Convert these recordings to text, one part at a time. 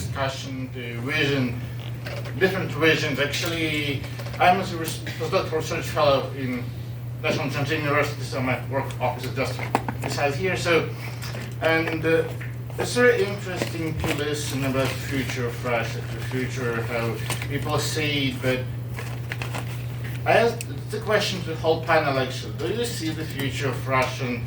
discussion, the vision, different visions. Actually, I'm a postdoctoral research fellow in National University, so my work office is just beside here. So, and it's very interesting to listen about the future of Russia, the future, how people see it, but I asked the question to the whole panel actually, do you see the future of Russian,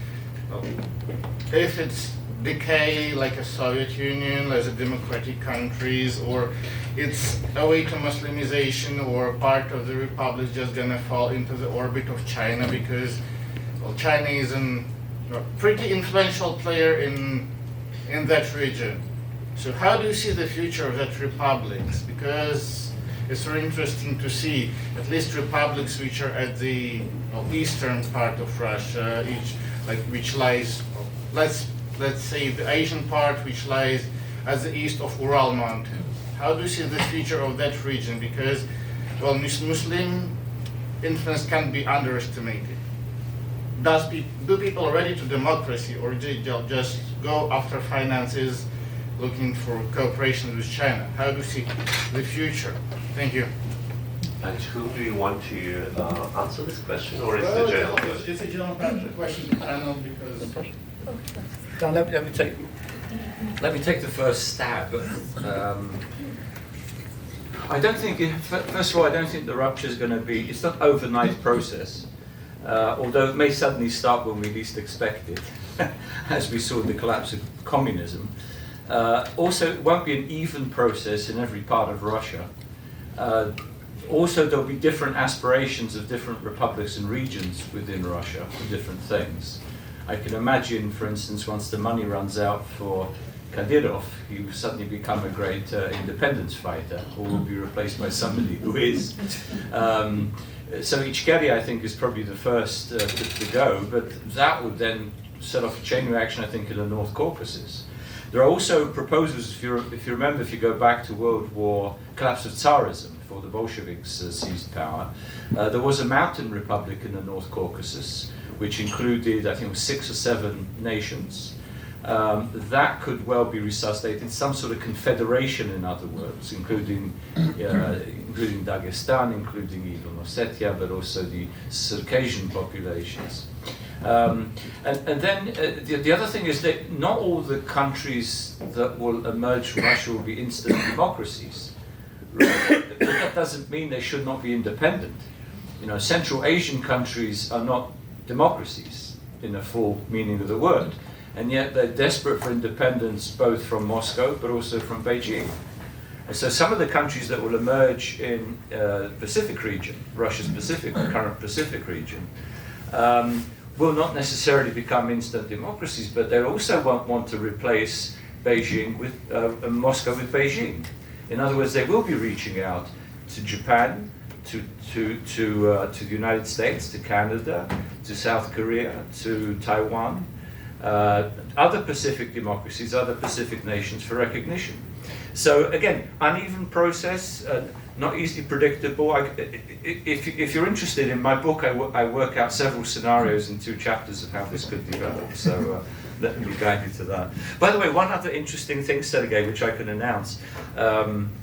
if it's decay like a Soviet Union, as a democratic countries, or it's a way to Muslimization, or part of the republic just gonna fall into the orbit of China because, well, China is a pretty influential player in that region. So how do you see the future of that republics? Because it's very interesting to see at least republics which are at the eastern part of Russia, which lies, let's say the Asian part which lies at the east of Ural Mountains. How do you see the future of that region? Because, well, Muslim influence can't be underestimated. Do people ready to democracy, or they just go after finances, looking for cooperation with China? How do you see the future? Thank you. And who do you want to answer this question, or is it a general question? It's a general question to panel because. Let me take the first stab. I don't think, first of all, I don't think the rupture is going to be, it's not an overnight process, although it may suddenly start when we least expect it, as we saw the collapse of communism. Also, it won't be an even process in every part of Russia. Also, there'll be different aspirations of different republics and regions within Russia for different things. I can imagine, for instance, once the money runs out for Kadyrov, he will suddenly become a great independence fighter, or will be replaced by somebody who is. So Ichkeria, I think, is probably the first to go, but that would then set off a chain reaction, I think, in the North Caucasus. There are also proposals, if you remember, if you go back to World War, collapse of Tsarism, before the Bolsheviks seized power, there was a mountain republic in the North Caucasus, which included, I think, it was 6 or 7 nations. That could well be resuscitated, some sort of confederation, in other words, including Dagestan, including even Ossetia, but also the Circassian populations. And then the other thing is that not all the countries that will emerge from Russia will be instant democracies. But that doesn't mean they should not be independent. You know, Central Asian countries are not democracies in the full meaning of the word, and yet they're desperate for independence both from Moscow but also from Beijing. And so some of the countries that will emerge in the Pacific region, Russia's Pacific, the current Pacific region, will not necessarily become instant democracies, but they also won't want to replace Beijing with Moscow with Beijing. In other words, they will be reaching out to Japan, to the United States, to Canada, to South Korea, to Taiwan, other Pacific democracies, other Pacific nations for recognition. So again, uneven process, not easily predictable. If you're interested in my book, I work out several scenarios in 2 chapters of how this could develop. So let me guide you to that. By the way, one other interesting thing, Sergey, which I can announce,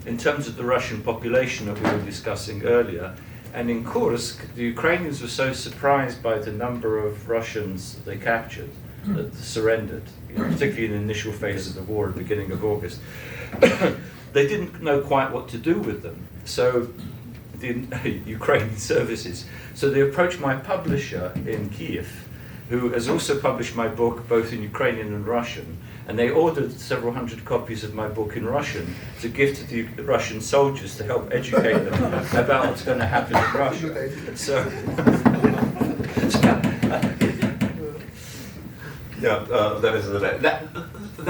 in terms of the Russian population that we were discussing earlier, and in Kursk, the Ukrainians were so surprised by the number of Russians that they captured, that surrendered, particularly in the initial phase of the war at the beginning of August. They didn't know quite what to do with them. So the Ukrainian services. So they approached my publisher in Kiev, who has also published my book both in Ukrainian and Russian, and they ordered several hundred copies of my book in Russian to give to the Russian soldiers to help educate them about what's going to happen in Russia. So,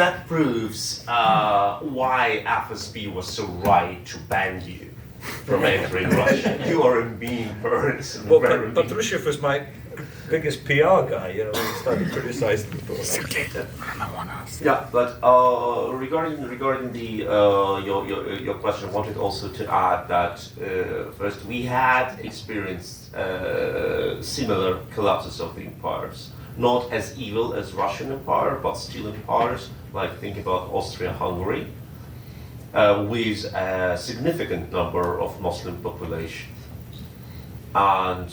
that proves why FSB was so right to ban you from entering Russia. You are a mean person. Well, Patrushev was my biggest PR guy, when he started criticizing people. Yeah, but regarding the your question, I wanted also to add that first we had experienced similar collapses of the empires, not as evil as Russian Empire, but still empires. Like think about Austria-Hungary. with a significant number of Muslim population. And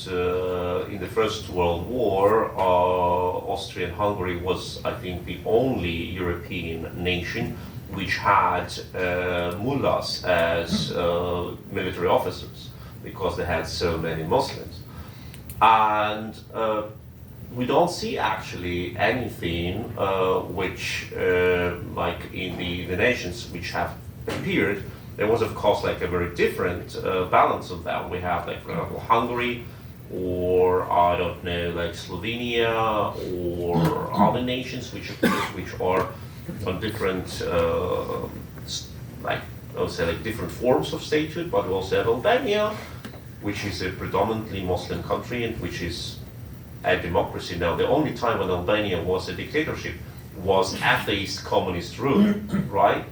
in the First World War, Austria-Hungary was, I think, the only European nation which had mullahs as military officers, because they had so many Muslims. And we don't see actually anything which, like in the nations which have appeared, there was of course like a very different balance of that. We have like, for example, Hungary, or I don't know, like Slovenia, or other nations which are on different, like I would say, like different forms of statehood. But we also have Albania, which is a predominantly Muslim country and which is a democracy now. The only time when Albania was a dictatorship was atheist communist rule, right?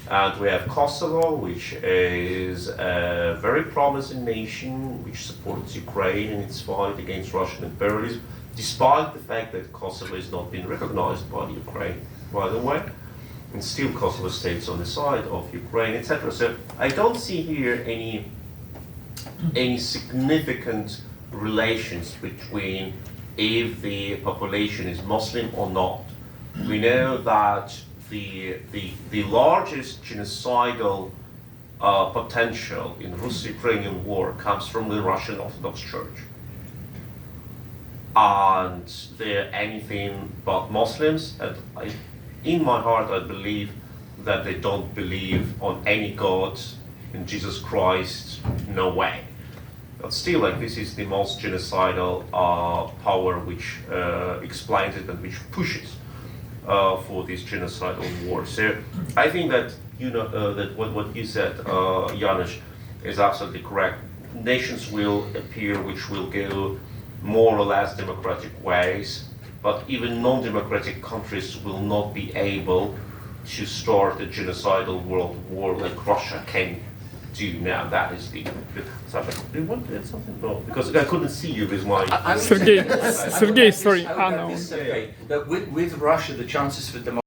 And we have Kosovo, which is a very promising nation, which supports Ukraine in its fight against Russian imperialism, despite the fact that Kosovo is not being recognized by the Ukraine, by the way. And still Kosovo stays on the side of Ukraine, etc. So I don't see here any significant relations between if the population is Muslim or not. We know that the largest genocidal potential in Russo-Ukrainian war comes from the Russian Orthodox Church. And they're anything but Muslims, and in my heart I believe that they don't believe on any God, in Jesus Christ, no way. But still, like, this is the most genocidal power which explains it and which pushes for this genocidal war. So I think that that what you said, Janusz, is absolutely correct. Nations will appear which will go more or less democratic ways, but even non-democratic countries will not be able to start a genocidal world war like Russia can do now. That is the subject. Do you want to add something? No, because I couldn't see you with my... Sergey, sorry. That with Russia, the chances for democracy